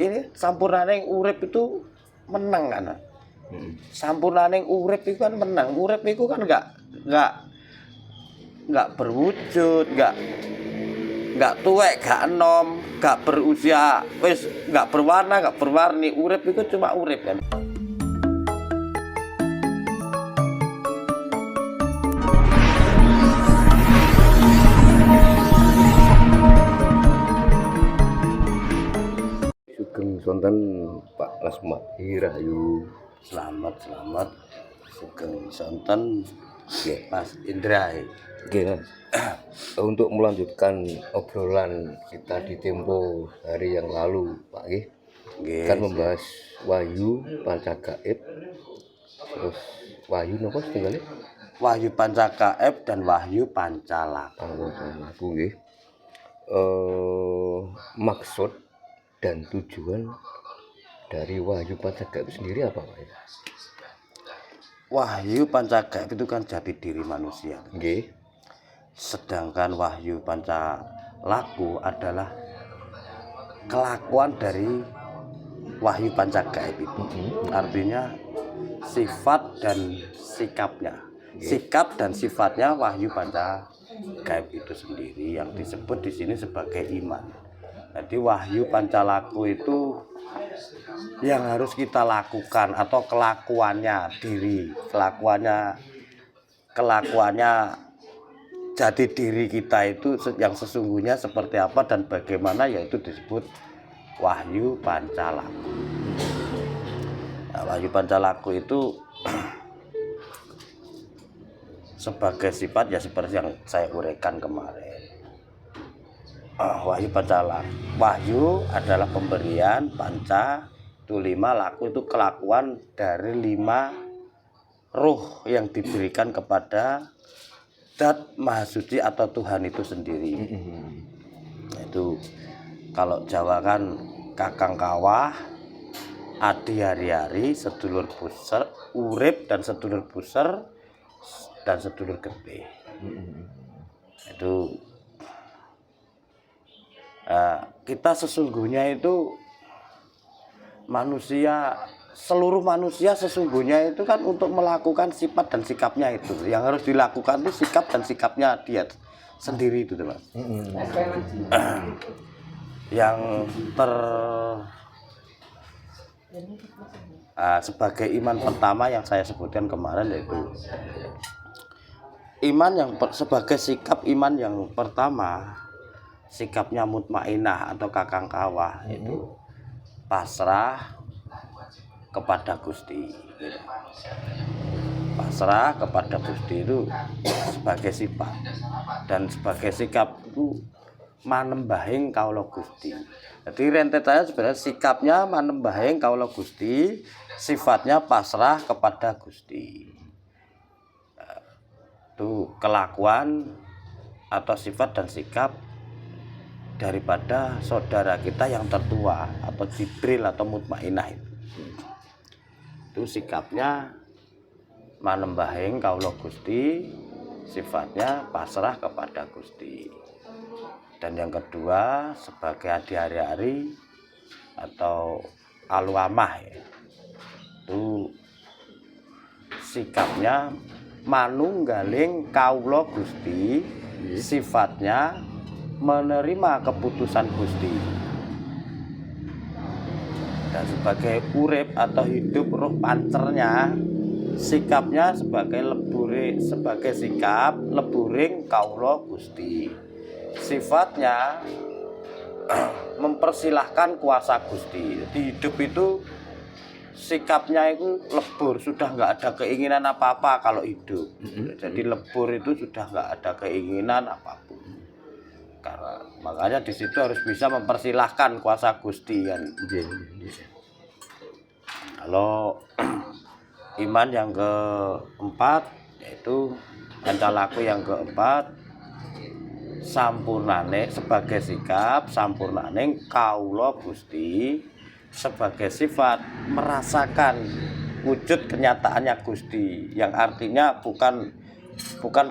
ini sampurnaning urip itu menang kan. Sampurnaning urip itu kan menang. Urip itu kan enggak berwujud, enggak tuwek, enggak enom, enggak berusia, wis enggak berwarna, enggak berwarni. Urip itu cuma urip kan. Sugeng sonten Pak Lasmadi Rahayu. Selamat sugeng sonten Mas Indra. Nggih. Untuk melanjutkan obrolan kita di tempo hari yang lalu, Pak nggih. Kan membahas Wahyu Pancagaib. Terus Wahyu napa setunggalé? Wahyu Pancagaib dan Wahyu Pancalaku. Nggih. Maksud dan tujuan dari Wahyu Pancagaib sendiri apa, Pak? Wahyu Pancagaib itu kan jati diri manusia. Nggih. Sedangkan Wahyu Pancalaku adalah kelakuan dari Wahyu Pancagaib itu. Artinya sifat dan sikapnya. Sikap dan sifatnya Wahyu Pancagaib itu sendiri yang disebut di sini sebagai iman. Jadi Wahyu Pancalaku itu yang harus kita lakukan atau kelakuannya diri, kelakuannya jati diri kita itu yang sesungguhnya seperti apa dan bagaimana, yaitu disebut Wahyu Pancalaku. Nah, Wahyu Pancalaku itu sebagai sifat ya seperti yang saya uraikan kemarin. Wahyu Pancalaku. Wahyu adalah pemberian, panca itu 5, laku itu kelakuan dari 5 ruh yang diberikan kepada Zat Maha Suci atau Tuhan itu sendiri. Itu kalau Jawa kan kakang kawah, adi hari-hari, sedulur buser, urip dan sedulur buser dan sedulur getih. Itu kita sesungguhnya itu manusia, seluruh manusia sesungguhnya itu kan untuk melakukan sifat dan sikapnya itu. Yang harus dilakukan itu sikap dan sikapnya dia sendiri itu, Mas. Yang sebagai iman pertama yang saya sebutkan kemarin, yaitu iman yang sebagai sikap iman yang pertama, sikapnya mutmainah atau kakang kawah, itu pasrah kepada Gusti. Pasrah kepada Gusti itu sebagai sifat, dan sebagai sikap itu manembahing kaula Gusti. Jadi rentetannya sebenarnya sikapnya manembahing kaula Gusti, sifatnya pasrah kepada Gusti. Itu kelakuan atau sifat dan sikap daripada saudara kita yang tertua atau Jibril atau mutmainah itu sikapnya manembahing kaula Gusti, sifatnya pasrah kepada Gusti. Dan yang kedua sebagai adi hari-hari atau aluamah, itu sikapnya manunggaling kaula Gusti, sifatnya menerima keputusan Gusti. Dan sebagai urip atau hidup roh pancernya, sikapnya sebagai sikap leburing kaula Gusti. Sifatnya mempersilahkan kuasa Gusti. Di hidup itu sikapnya itu lebur, sudah nggak ada keinginan apa-apa kalau hidup. Jadi lebur itu sudah nggak ada keinginan apapun. Karena makanya di situ harus bisa mempersilahkan kuasa Gusti kan. Kalau iman yang keempat, yaitu Pancalaku yang keempat, sampurnane sebagai sikap, sampurnaning kaula Gusti, sebagai sifat merasakan wujud kenyataannya Gusti, yang artinya bukan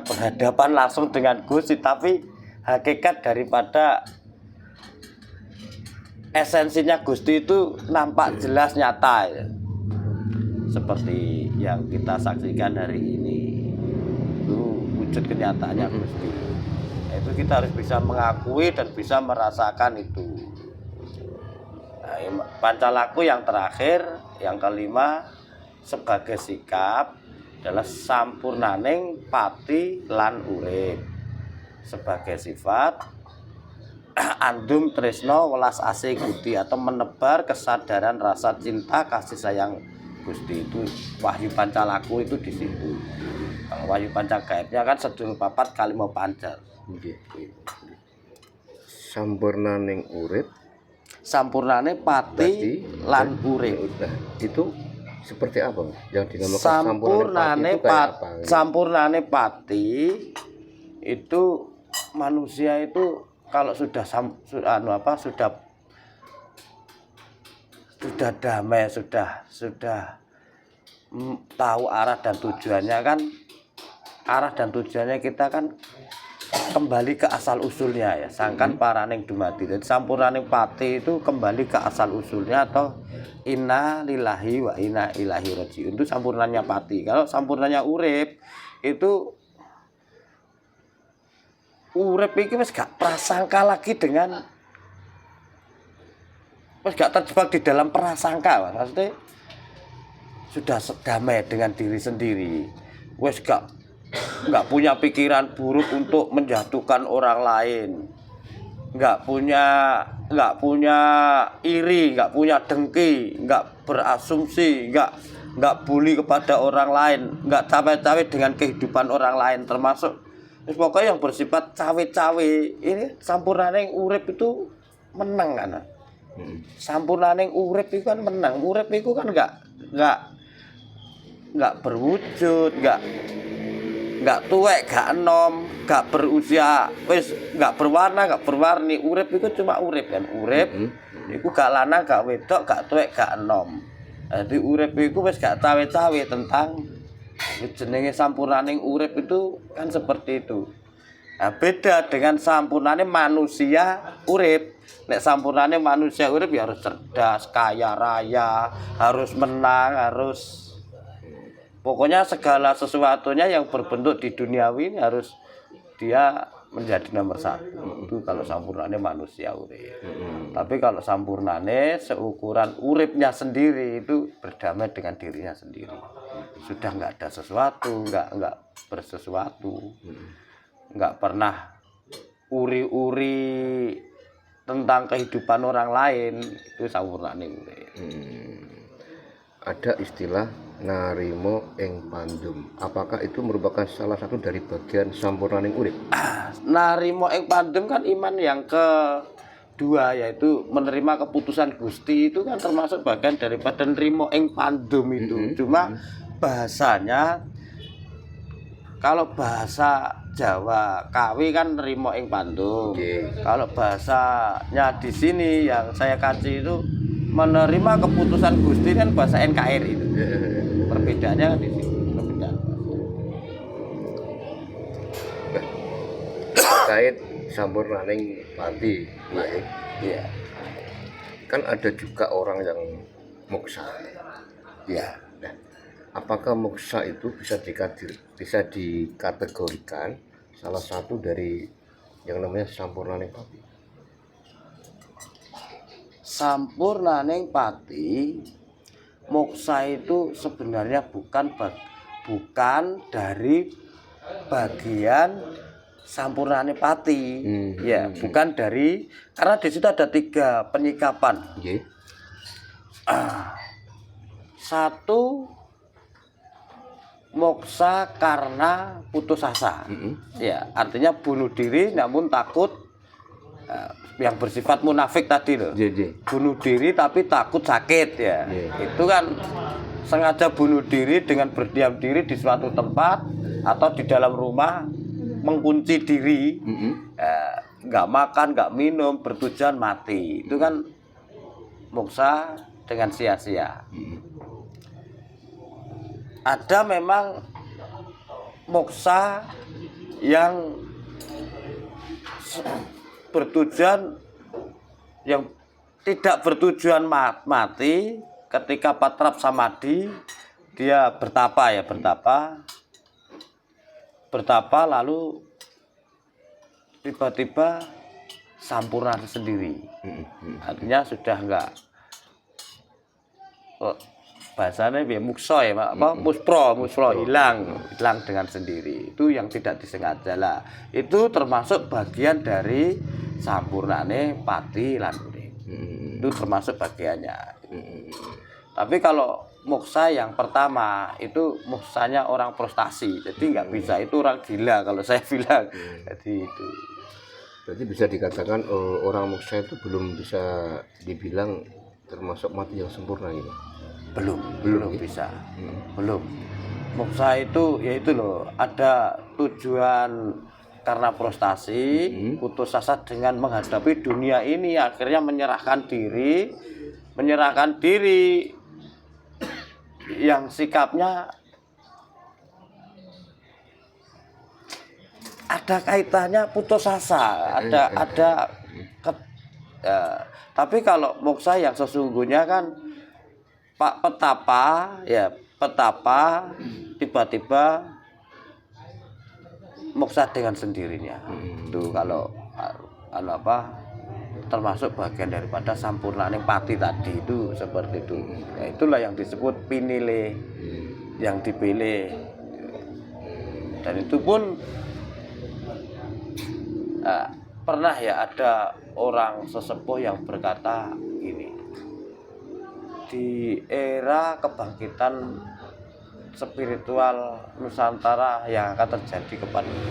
berhadapan langsung dengan Gusti, tapi hakikat daripada esensinya Gusti itu nampak jelas nyata ya. Seperti yang kita saksikan hari ini, itu wujud kenyataannya Gusti. Itu kita harus bisa mengakui dan bisa merasakan itu. Nah, pancalaku yang terakhir, yang kelima, sebagai sikap adalah sampurnaning pati lan urip. Sebagai sifat andum tresno welas asih Gusti, atau menebar kesadaran rasa cinta kasih sayang Gusti. Itu wahyu pancalaku itu di situ. Kalau wahyu pancagaibnya kan sedulur papat kali mau pancal. Sampurnaning urip, sampurnane pati lan urip. Nah, itu seperti apa yang dinamakan Sampurnane pati? Sampurnane pati itu manusia itu kalau sudah damai, sudah tahu arah dan tujuannya kan, arah dan tujuannya kita kan kembali ke asal usulnya ya, sangkan paraning dumadi. Jadi sampurnaning pati itu kembali ke asal usulnya, atau inna lillahi wa inna ilaihi rajiun, itu sampurnanya pati. Kalau sampurnanya urip itu urip iki wis gak prasangka lagi dengan, wis gak terjebak di dalam prasangka, maksudnya sudah damai dengan diri sendiri, wis gak punya pikiran buruk untuk menjatuhkan orang lain, nggak punya iri, nggak punya dengki, nggak berasumsi, nggak bully kepada orang lain, nggak cawe-cawe dengan kehidupan orang lain, termasuk pokoknya yang bersifat cawe-cawe. Ini sampurnaning urip itu menang kan. Sampurnaning urip itu kan menang. Urip itu kan nggak berwujud, nggak tuwek, gak enom, gak berusia, wis nggak berwarna, gak berwarni. Urip itu cuma urip kan. Urip itu gak lanang, gak wedok, gak tuwek, gak enom. Jadi urip itu wis gak cawe-cawe tentang jenenge sampurnaning urip itu kan seperti itu. Nah, beda dengan sampurnaning manusia urip. Nek sampurnaning manusia urip ya harus cerdas, kaya raya, harus menang, harus pokoknya segala sesuatunya yang berbentuk di duniawi ini harus dia menjadi nomor satu. Itu kalau sampurnane manusia urip. Tapi kalau sampurnane seukuran uripnya sendiri, itu berdamai dengan dirinya sendiri. Sudah nggak ada sesuatu, nggak bersesuatu, nggak pernah uri-uri tentang kehidupan orang lain. Itu sampurnane urip. Ada istilah narimo ing pandum. Apakah itu merupakan salah satu dari bagian sampurnaning urip? Narimo ing pandum kan iman yang kedua, yaitu menerima keputusan Gusti. Itu kan termasuk bagian daripada nerimo ing pandum itu. Cuma bahasanya, kalau bahasa Jawa kawi kan nerimo ing pandum. Kalau bahasanya di sini yang saya kaji itu menerima keputusan Gusti, kan bahasa NKRI itu. Perbedaannya kan di sini. Perbedaan. Terkait sampurnaning pati, Iya. kan ada juga orang yang moksa. Iya. Nah, apakah moksa itu bisa dikategorikan salah satu dari yang namanya sampurnaning pati? Sampurnaning pati, moksa itu sebenarnya bukan dari bagian sampurnane pati. Ya, bukan dari, karena di situ ada 3 penyikapan. Satu, moksa karena putus asa. Ya, artinya bunuh diri namun takut, yang bersifat munafik tadi loh. Bunuh diri tapi takut sakit ya. Itu kan sengaja bunuh diri dengan berdiam diri di suatu tempat atau di dalam rumah, mengunci diri, nggak makan, nggak minum, bertujuan mati. Itu kan moksa dengan sia-sia. Ada memang moksa yang bertujuan yang tidak bertujuan mati. Ketika patrap samadhi, dia bertapa lalu tiba-tiba sampurna sendiri. Artinya sudah enggak bahasanya mukso ya, muspro hilang dengan sendiri. Itu yang tidak disengaja lah. Itu termasuk bagian dari sampurnane pati lan urip. Itu termasuk bagiannya. Tapi kalau moksa yang pertama itu moksanya orang frustasi, jadi nggak bisa, itu orang gila kalau saya bilang. Jadi itu. Berarti bisa dikatakan orang moksa itu belum bisa dibilang termasuk mati yang sempurna gitu. Belum bisa. Belum. Moksa itu yaitu loh, ada tujuan karena frustasi, putus asa dengan menghadapi dunia ini, akhirnya menyerahkan diri yang sikapnya ada kaitannya putus asa, tapi kalau moksa yang sesungguhnya kan Pak petapa tiba-tiba moksa dengan sendirinya. Itu kalau termasuk bagian daripada sampurnane pati tadi, itu seperti itu. Ya, itulah yang disebut pinile, yang dipilih. Dan itu pun pernah ya ada orang sesepuh yang berkata gini, di era kebangkitan spiritual Nusantara yang akan terjadi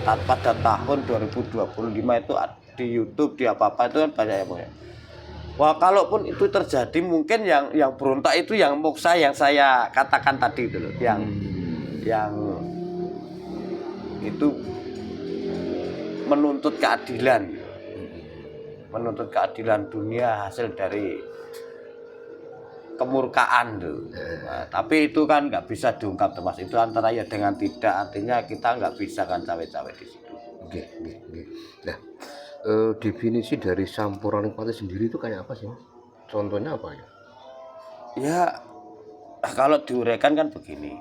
pada tahun 2025 itu di YouTube, di apa-apa itu kan banyak ya, Bang. Wah, kalaupun itu terjadi mungkin yang berontak itu yang moksa yang saya katakan tadi itu loh, yang itu menuntut keadilan dunia hasil dari kemurkaan tuh. Nah, tapi itu kan nggak bisa diungkap, Mas. Itu antara ya dengan tidak, artinya kita nggak bisa kan cawe-cawe di situ. Oke. Nah, definisi dari sampurnaning pati sendiri itu kayak apa sih, Mas? Contohnya apa ya? Ya, kalau diuraikan kan begini.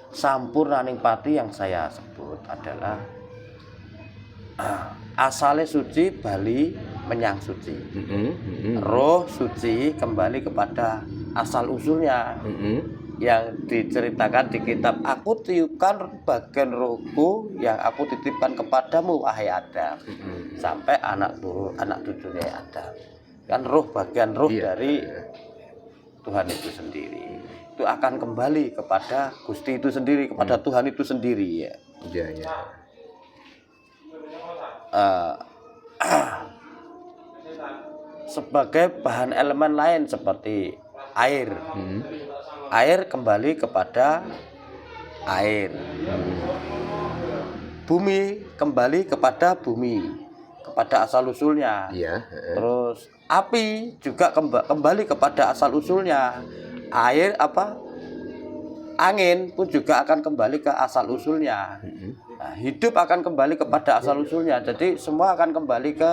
Sampurnaning pati yang saya sebut adalah asale suci bali menyang suci. Roh suci kembali kepada asal usulnya. Yang diceritakan di kitab, aku tiupkan bagian rohku yang aku titipkan kepadamu wahai Adam. Sampai anak cucunya Adam. Kan bagian roh dari Tuhan itu sendiri. Itu akan kembali kepada Gusti itu sendiri, kepada Tuhan itu sendiri ya. Sebagai bahan elemen lain seperti air. Air kembali kepada air. Bumi kembali kepada bumi, kepada asal usulnya. Terus api juga kembali kepada asal usulnya. Air angin pun juga akan kembali ke asal usulnya. Nah, hidup akan kembali kepada asal usulnya. Jadi semua akan kembali ke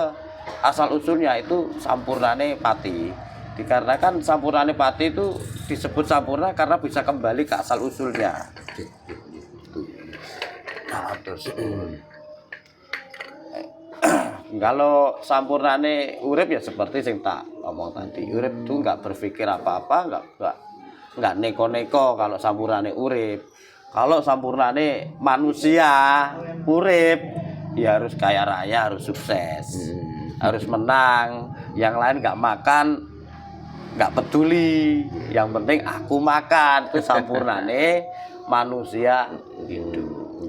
asal usulnya, itu sampurnane pati. Dikarenakan sampurnane pati itu disebut sampurna karena bisa kembali ke asal usulnya. Nah, terus kalau sampurnane urip ya seperti sing tak ngomong tadi. Urip itu nggak berpikir apa-apa, nggak neko-neko kalau sampurnane urip. Kalau sampurnane manusia urip ya harus kaya raya, harus sukses, harus menang. Yang lain nggak makan, nggak peduli, yang penting aku makan. Itu sampurnane manusia hidup.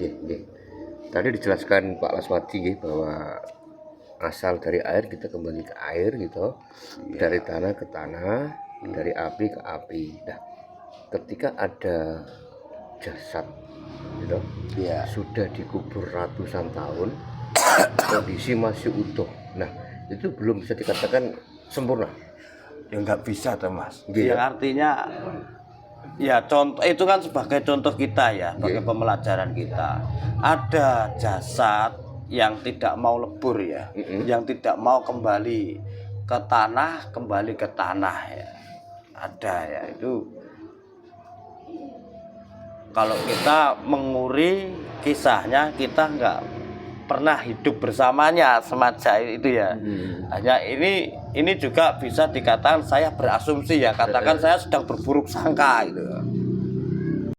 Tadi dijelaskan Pak Laswati bahwa asal dari air kita kembali ke air gitu, dari tanah ke tanah, dari api ke api. Nah, ketika ada jasad gitu, sudah dikubur ratusan tahun, kondisi masih utuh. Nah, itu belum bisa dikatakan sempurna. Ya nggak bisa tuh, Mas. Yang artinya ya contoh itu kan sebagai contoh kita ya, sebagai pembelajaran kita. Ada jasad yang tidak mau lebur ya, yang tidak mau kembali ke tanah, kembali ke tanah ya. Ada ya, itu kalau kita menguri kisahnya, kita nggak pernah hidup bersamanya semacam itu ya. Hanya ini juga bisa dikatakan saya berasumsi ya, katakan saya sedang berburuk sangka gitu.